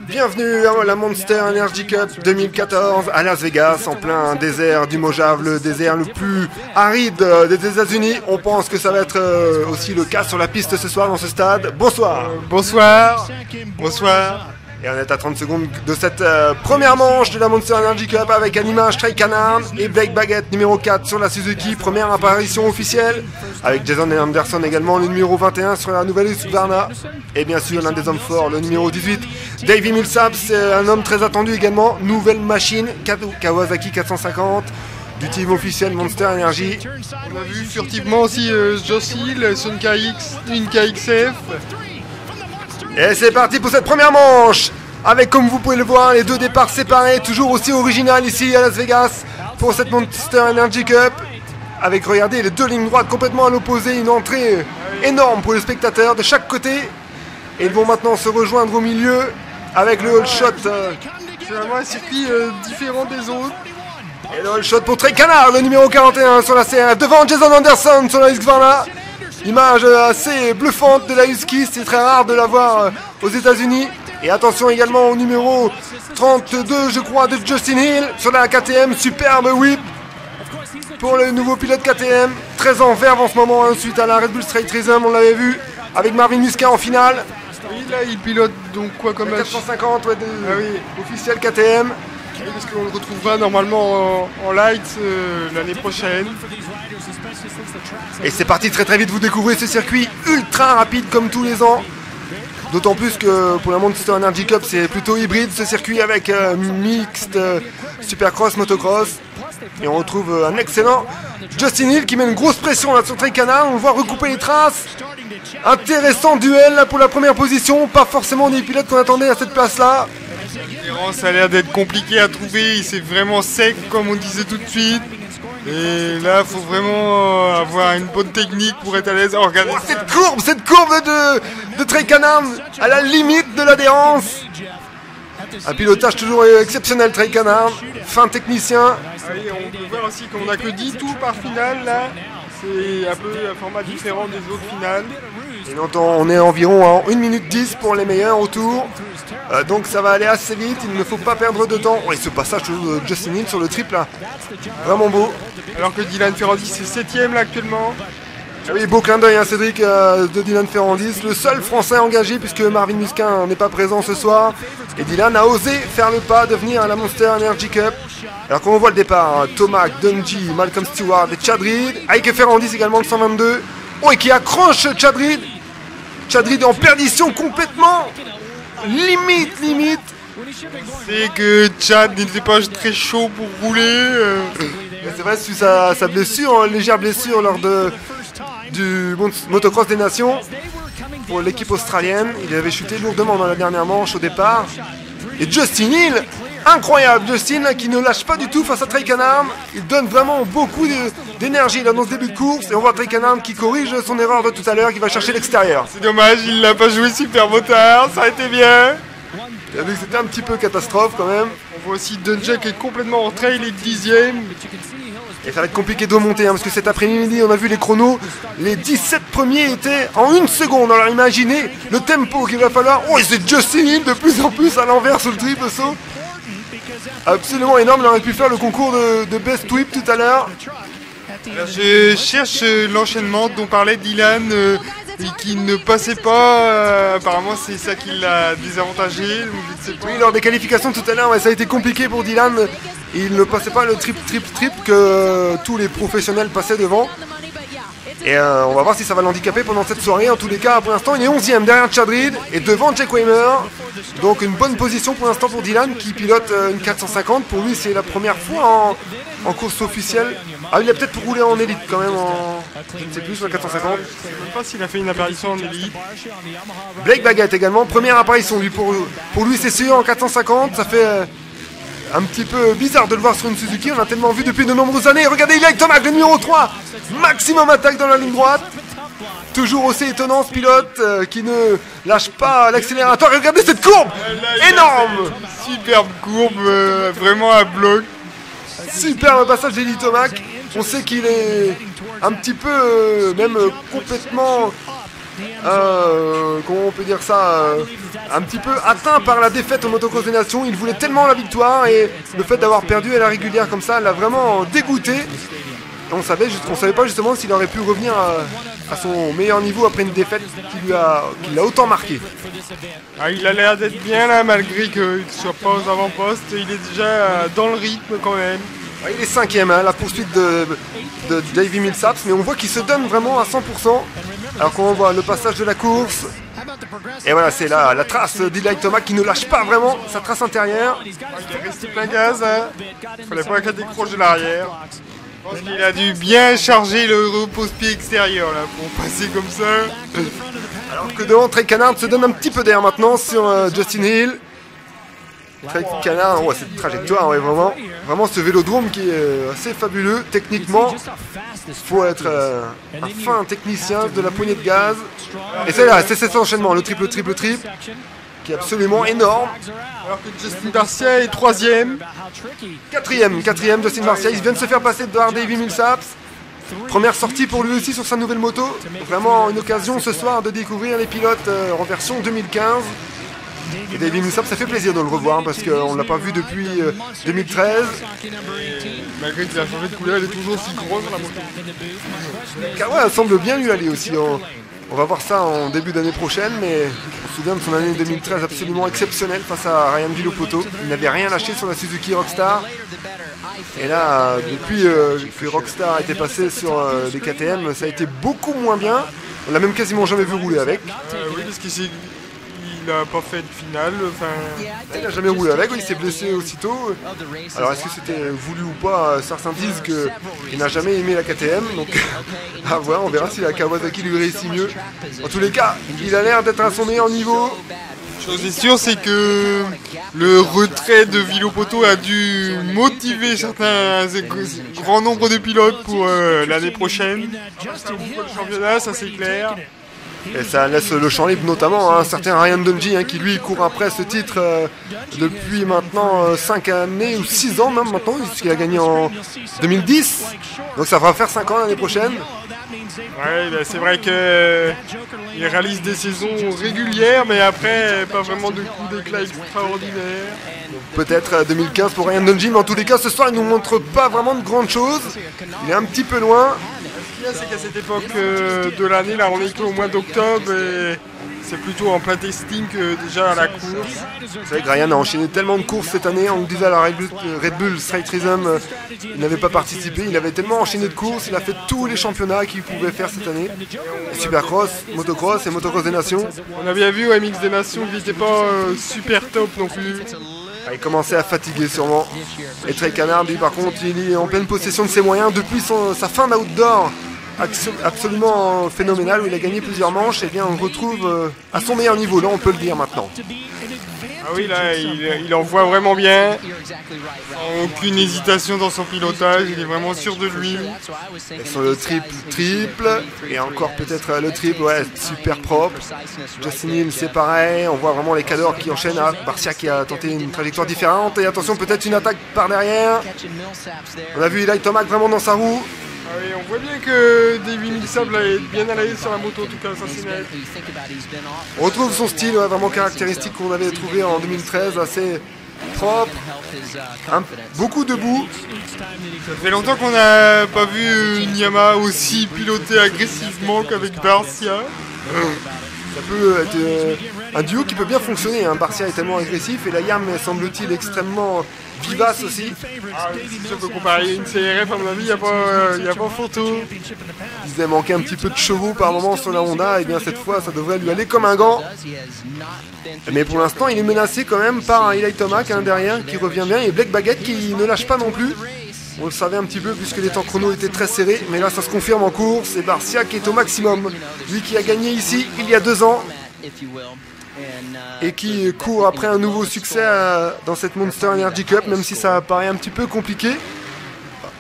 Bienvenue à la Monster Energy Cup 2014 à Las Vegas, en plein désert du Mojave, le désert le plus aride des États-Unis. On pense que ça va être aussi le cas sur la piste ce soir dans ce stade. Bonsoir. Bonsoir. Bonsoir. Et on est à 30 secondes de cette première manche de la Monster Energy Cup avec à l'image Trey Canard et Blake Baggett numéro 4 sur la Suzuki, première apparition officielle, avec Jason Anderson également le numéro 21 sur la nouvelle Husqvarna, et bien sûr l'un des hommes forts, le numéro 18, Davey Millsap, c'est un homme très attendu également, nouvelle machine, Kawasaki 450, du team officiel Monster Energy. On a vu furtivement aussi Joss Hill sur une KXF. Et c'est parti pour cette première manche, avec comme vous pouvez le voir les deux départs séparés, toujours aussi original ici à Las Vegas pour cette Monster Energy Cup, avec regardez les deux lignes droites complètement à l'opposé, une entrée énorme pour les spectateurs de chaque côté, et ils vont maintenant se rejoindre au milieu avec le all shot. C'est vraiment un circuit différent des autres. Et le all shot pour Trey Canard, le numéro 41 sur la CRF, devant Jason Anderson sur la Husqvarna. Image assez bluffante de la Husky, c'est très rare de la voir aux États-Unis. Et attention également au numéro 32, je crois, de Justin Hill sur la KTM, superbe whip pour le nouveau pilote KTM, très en verve en ce moment, hein, suite à la Red Bull Straight Rhythm, on l'avait vu, avec Marvin Musquin en finale. Oui, là il pilote donc quoi comme 450, ouais, officiel KTM. Oui, parce qu'on le retrouvera normalement en light l'année prochaine. Et c'est parti très très vite, vous découvrez ce circuit ultra rapide comme tous les ans. D'autant plus que pour la Monster Energy Cup c'est plutôt hybride ce circuit avec mixte, supercross, motocross. Et on retrouve un excellent Justin Hill qui met une grosse pression là sur Trey Canard, on le voit recouper les traces. Intéressant duel là pour la première position, pas forcément des pilotes qu'on attendait à cette place là. Ça a l'air d'être compliqué à trouver, c'est vraiment sec comme on disait tout de suite. Et là, il faut vraiment avoir une bonne technique pour être à l'aise. Oh, regardez cette courbe de Trey Canard à la limite de l'adhérence. Un pilotage toujours exceptionnel, Trey Canard, fin technicien. Ah oui, on peut voir aussi qu'on n'a que 10 tours par finale là. C'est un peu un format différent des autres finales. Et on est environ en 1 minute 10 pour les meilleurs au tour. Donc ça va aller assez vite, il ne faut pas perdre de temps. Et ce passage de Justin Hill sur le triple là, vraiment beau. Alors que Dylan Ferrandis est 7ème là actuellement. Ah oui, beau clin d'œil hein, Cédric de Dylan Ferrandis, le seul français engagé puisque Marvin Musquin n'est pas présent ce soir. Et Dylan a osé faire le pas de venir à la Monster Energy Cup. Alors qu'on voit le départ, Tomac, Dungey, Malcolm Stewart et Chad Reed, Heike Ferrandis également le 122. Oh, et qui accroche Chad Reed. Chad Reed en perdition complètement. Limite. C'est que Chad n'était pas très chaud pour rouler. C'est vrai, c'est sa blessure, légère blessure lors du motocross des nations pour l'équipe australienne. Il avait chuté lourdement dans la dernière manche au départ. Et Justin Hill, incroyable, Justin qui ne lâche pas du tout face à Trey Canard. Il donne vraiment beaucoup d'énergie dans ce début de course. Et on voit Trey Canard qui corrige son erreur de tout à l'heure, qui va chercher l'extérieur. C'est dommage, il l'a pas joué super motard, ça a été bien. C'était un petit peu catastrophe quand même. On voit aussi Dungey qui est complètement en trail, il est 10ème. Et ça va être compliqué de remonter hein, parce que cet après-midi on a vu les chronos. Les 17 premiers étaient en 1 seconde. Alors imaginez le tempo qu'il va falloir. Oh, et c'est Justin Hill de plus en plus à l'envers sur le triple saut. Absolument énorme, il aurait pu faire le concours de Best Whip tout à l'heure. Je cherche l'enchaînement dont parlait Dylan et qui ne passait pas. Apparemment c'est ça qui l'a désavantagé. Oui, lors des qualifications tout à l'heure, ouais, ça a été compliqué pour Dylan. Il ne passait pas le trip que tous les professionnels passaient devant. Et on va voir si ça va l'handicaper pendant cette soirée. En tous les cas, pour l'instant, il est 11ème derrière Chad Reed et devant Jake Weimer. Donc une bonne position pour l'instant pour Dylan qui pilote une 450. Pour lui, c'est la première fois en course officielle. Ah, il a peut-être pour rouler en élite quand même. Je ne sais plus, sur la 450. Je ne sais même pas s'il a fait une apparition en élite. Blake Baggett également, première apparition lui pour lui, c'est sûr en 450. Ça fait un petit peu bizarre de le voir sur une Suzuki, on a tellement vu depuis de nombreuses années. Regardez, il est avec Tomac, le numéro 3, maximum attaque dans la ligne droite. Toujours aussi étonnant ce pilote qui ne lâche pas l'accélérateur. Et regardez cette courbe, énorme. Superbe courbe, vraiment à bloc. Superbe passage d'Eli Tomac. On sait qu'il est un petit peu, même complètement comment on peut dire ça, un petit peu atteint par la défaite au motocross des nations. Il voulait tellement la victoire et le fait d'avoir perdu à la régulière comme ça l'a vraiment dégoûté. On savait pas justement s'il aurait pu revenir à son meilleur niveau après une défaite qui l'a autant marqué. Ah, il a l'air d'être bien là, malgré qu'il ne soit pas aux avant-postes. Il est déjà dans le rythme quand même. Ouais, il est 5ème, hein, la poursuite de Davy Millsaps, mais on voit qu'il se donne vraiment à 100%. Alors qu'on voit le passage de la course. Et voilà, c'est la trace d'Eli Tomac qui ne lâche pas vraiment sa trace intérieure. Il est resté plein gaz, hein. Il fallait pas qu'elle décroche de l'arrière. Je pense qu'il a dû bien charger le repose-pied extérieur là pour passer comme ça. Alors que devant, Trey Canard se donne un petit peu d'air maintenant sur Justin Hill. Trey Canard, ouais, cette trajectoire, ouais, vraiment ce vélodrome qui est assez fabuleux techniquement. Il faut être un fin technicien de la poignée de gaz. Et c'est cet enchaînement, le triple, qui est absolument énorme. Alors que Justin Garcia est 3ème. Quatrième, Justin Garcia. Il vient de se faire passer par Davy Millsaps. Première sortie pour lui aussi sur sa nouvelle moto. Vraiment une occasion ce soir de découvrir les pilotes en version 2015. Et Davy Millsaps, ça fait plaisir de le revoir parce qu'on ne l'a pas vu depuis 2013. Malgré qu'il a changé de couleur, il est toujours aussi gros sur la moto. Car ouais, elle semble bien lui aller aussi. On va voir ça en début d'année prochaine, mais on se souvient de son année 2013 absolument exceptionnelle face à Ryan Villopoto. Il n'avait rien lâché sur la Suzuki Rockstar. Et là, depuis que Rockstar a été passé sur des KTM, ça a été beaucoup moins bien. On l'a même quasiment jamais vu rouler avec. Oui, parce qu'il n'a pas fait de finale. Il n'a jamais roulé avec, il s'est blessé aussitôt. Alors est-ce que c'était voulu ou pas? Certains disent qu'il n'a jamais aimé la KTM, donc à voir, on verra si la Kawasaki lui réussit mieux. En tous les cas, il a l'air d'être à son meilleur niveau. Chose est sûre, c'est que le retrait de Villopoto a dû motiver certains grand nombre de pilotes pour l'année prochaine. Le championnat, ça c'est clair. Et ça laisse le champ libre notamment à un certain Ryan Dungey qui lui court après ce titre depuis maintenant 5 années ou 6 ans même maintenant, puisqu'il a gagné en 2010. Donc ça va faire 5 ans l'année prochaine. Ouais, ben c'est vrai qu'il réalise des saisons régulières, mais après pas vraiment de coups d'éclat extraordinaires. Peut-être 2015 pour Ryan Dungey, mais en tous les cas ce soir il ne nous montre pas vraiment de grandes choses. Il est un petit peu loin. C'est qu'à cette époque de l'année, là on est qu'au mois d'octobre et c'est plutôt en plein testing que déjà à la course. C'est vrai que Ryan a enchaîné tellement de courses cette année, on le disait à la Red Bull Straight Rhythm, il n'avait pas participé, il avait tellement enchaîné de courses, il a fait tous les championnats qu'il pouvait faire cette année. Supercross, motocross et motocross des nations. On a bien vu au MX des nations qu'il n'était pas super top non plus. Il commençait à fatiguer sûrement. Et Trey Canard, lui par contre, il est en pleine possession de ses moyens depuis sa fin d'outdoor. Absolument phénoménal où il a gagné plusieurs manches, et bien on le retrouve à son meilleur niveau, là on peut le dire maintenant. Ah oui, là il en voit vraiment bien, aucune hésitation dans son pilotage, il est vraiment sûr de lui. Et sur le triple, et encore peut-être le triple, ouais, super propre. Justin Hill c'est pareil, on voit vraiment les cadors qui enchaînent. Barcia qui a tenté une trajectoire différente, et attention peut-être une attaque par derrière. On a vu Eli Tomac vraiment dans sa roue. Ah oui, on voit bien que Davy Millsaps est bien à l'aise sur la moto, en tout cas, ça c'est net. On retrouve son style vraiment caractéristique qu'on avait trouvé en 2013, assez propre, beaucoup debout. Ça fait longtemps qu'on n'a pas vu une Yamaha aussi pilotée agressivement qu'avec Barcia. Ça peut être un duo qui peut bien fonctionner, hein. Barcia est tellement agressif et la Yam semble-t-il extrêmement vivace aussi. Ah oui, si on peut comparer une CRF, à mon avis, il n'y a pas photo. Il disait manquer un petit peu de chevaux par moment sur la Honda, et bien cette fois ça devrait lui aller comme un gant. Mais pour l'instant il est menacé quand même par Eli Tomac derrière qui revient bien, et Blake Baguette qui ne lâche pas non plus. On le savait un petit peu puisque les temps chrono étaient très serrés, mais là ça se confirme en course, c'est Barcia qui est au maximum. Lui qui a gagné ici il y a 2 ans et qui court après un nouveau succès dans cette Monster Energy Cup, même si ça paraît un petit peu compliqué.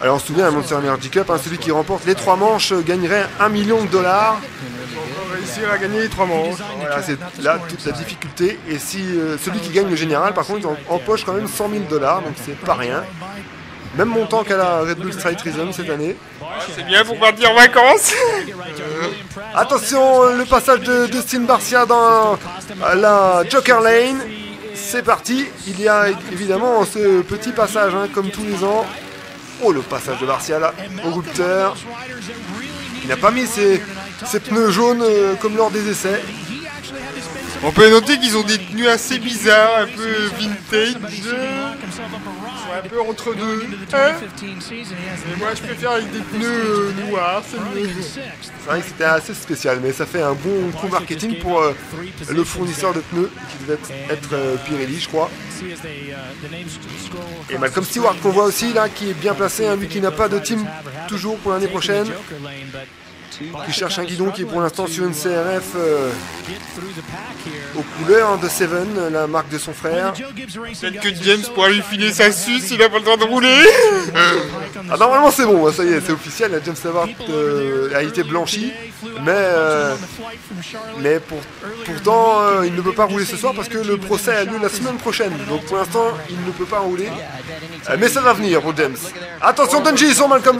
Alors on se souvient, la Monster Energy Cup, hein, celui qui remporte les 3 manches gagnerait $1 million. On va réussir à gagner les 3 manches. Voilà, c'est là toute la difficulté. Et si celui qui gagne le général, par contre, il empoche quand même $100 000, donc c'est pas rien. Même montant qu'à la Red Bull Straight Rhythm cette année. C'est bien pour partir en vacances. Attention, le passage de Dustin Barcia dans la Joker Lane. C'est parti. Il y a évidemment ce petit passage, hein, comme tous les ans. Oh, le passage de Barcia là, au rupteur. Il n'a pas mis ses pneus jaunes comme lors des essais. On peut noter qu'ils ont des pneus assez bizarres, un peu vintage. Un peu entre deux. Hein, et moi je préfère avec des pneus noirs, c'est mieux. C'est vrai que c'était assez spécial, mais ça fait un bon coup marketing pour le fournisseur de pneus, qui devait être Pirelli, je crois. Et Malcolm Stewart qu'on voit aussi là, qui est bien placé, hein, lui qui n'a pas de team toujours pour l'année prochaine. Qui cherche un guidon qui est pour l'instant sur une CRF aux couleurs de Seven, la marque de son frère. Peut-être que James pourra lui filer sa suce s'il n'a pas le droit de rouler. Ah, normalement c'est bon, ça y est, c'est officiel, James Stewart a été blanchi, mais pourtant il ne peut pas rouler ce soir parce que le procès a lieu la semaine prochaine, donc pour l'instant il ne peut pas rouler, mais ça va venir pour James. Attention, Dungey sur Malcolm,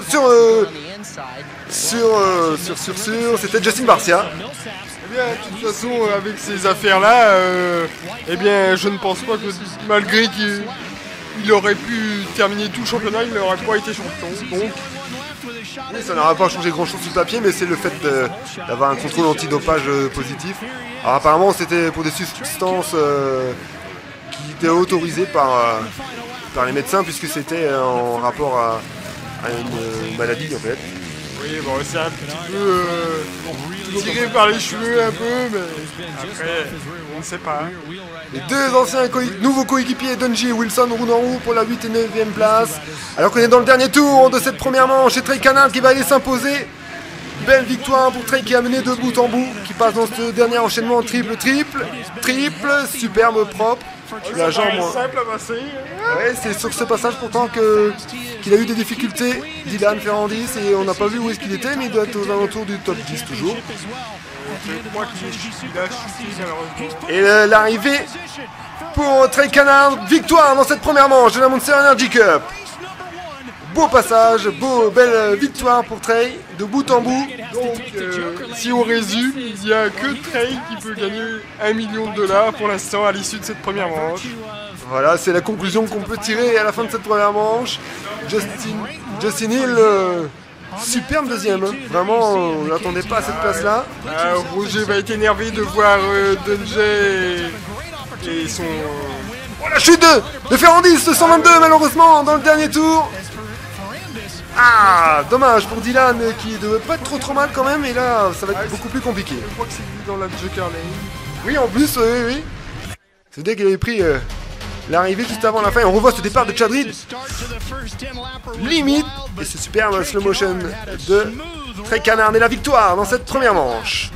c'était Justin Barcia. Eh bien, de toute façon, avec ces affaires-là, eh bien, je ne pense pas que malgré qu'il aurait pu terminer tout le championnat, il n'aurait pas été champion. Donc, oui, ça n'aura pas changé grand-chose sur le papier, mais c'est le fait d'avoir un contrôle antidopage positif. Alors apparemment, c'était pour des substances qui étaient autorisées par les médecins, puisque c'était en rapport à une maladie en fait. Oui, bon, c'est un petit peu tiré par les cheveux un peu, mais après, on ne sait pas. Les deux anciens nouveaux coéquipiers, Dungey et Wilson, roue en roue pour la 8 et 9e place. Alors qu'on est dans le dernier tour de cette première manche, et Trey Canard qui va aller s'imposer. Belle victoire pour Trey qui a mené de bout en bout, qui passe dans ce dernier enchaînement triple, superbe, propre. La jambe simple à passer. Ouais, c'est sur ce passage pourtant qu'il a eu des difficultés, Dylan Ferrandis, et on n'a pas vu où est-ce qu'il était, mais il doit être aux alentours du top 10 toujours. Je crois qu'il a chuté malheureusement. Et l'arrivée pour Trey Canard, victoire dans cette première manche de la Monster Energy Cup. Beau passage, belle victoire pour Trey, de bout en bout. Donc, si on résume, il n'y a que Trey qui peut gagner $1 million pour l'instant à l'issue de cette première manche. Voilà, c'est la conclusion qu'on peut tirer à la fin de cette première manche. Justin Hill, superbe deuxième. Hein. Vraiment, on n'attendait pas à cette place-là. Roger va être énervé de voir Dungey et son... Oh, la chute de Ferrandis, 122 malheureusement dans le dernier tour. Ah, dommage pour Dylan qui devait pas être trop mal quand même, et là ça va être beaucoup plus compliqué. Je crois que c'est lui dans la Joker Lane. Oui, en plus, oui. C'est dès qu'il avait pris l'arrivée juste avant la fin. On revoit ce départ de Chad Reed. Limite. Et ce superbe slow motion de Trey Canard et la victoire dans cette première manche.